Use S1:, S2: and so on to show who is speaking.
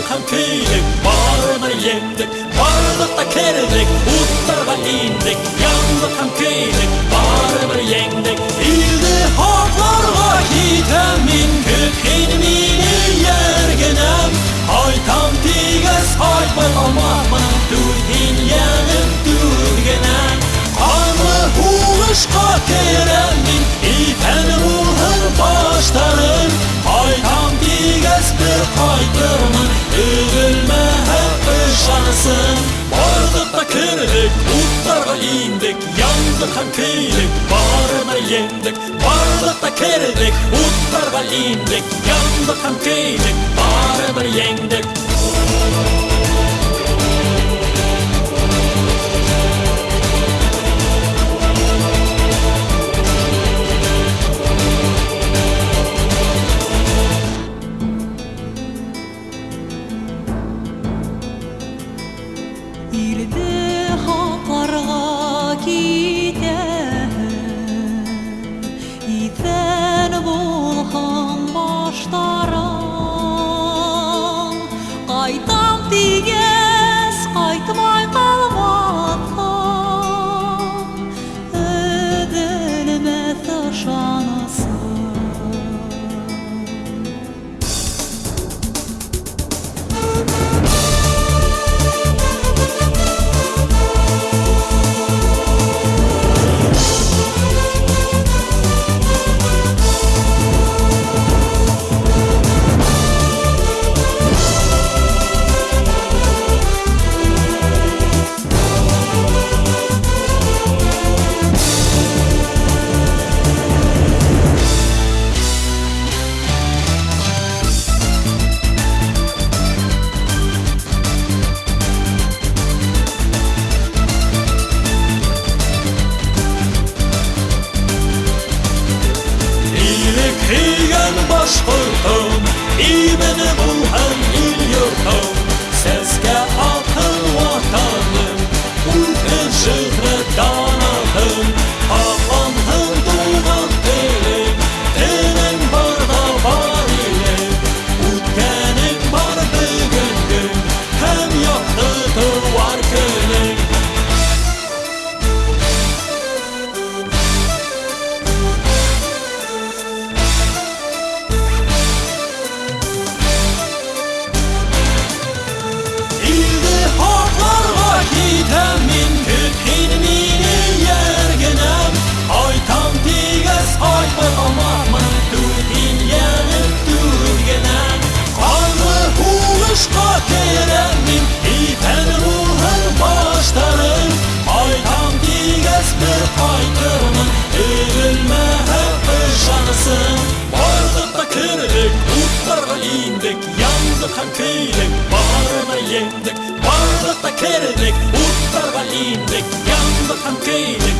S1: ham kuydik, barımır yendik, bardık da kerdik, utlarga indik, yandık ham kuydik, barımır yendik. İldi haklarga gitemin, kökenimini yergenem, haytam tiges haytmay almakman, dürhin yanıp dürgenem. Kanlı huvuşka keremin, iten ruhun baştarım, haytam tiges bir kaydırman, övülme hep ışansın. Bardık da kırdık, utlarga indik, yandık ham kuydik, barımır yendik. Bardık da kırdık, utlarga indik, yandık ham kuydik, barımır yendik.
S2: İldi haklarga giden, iten bulhan baştaran, qaytam tiges qaytmay kalmatan, ödülmez ışanasın.
S1: Higen başkurtum, imeni bul hem il yurtum. Seske akıl vatanım, ülken şıhret danatım. Hakanhım duymak dilim, dinin barda var ilim. Utkenin var bugün gün, hem yaktıdır var könüm. Gitemin kökenimini yergenem, haytam tiges haytmay almakman, dürhin yanıp dürgenem. Kanlı huvuşka keremin, iten ruhun baştarım, haytam tiges bir kaydırman, övülme hep ışansın. Bardık da kırdık, utlarga indik, yandık ham kuydik, barımır yendik. Bardık da kırdık, utlarga indik, yandık ham kuydik,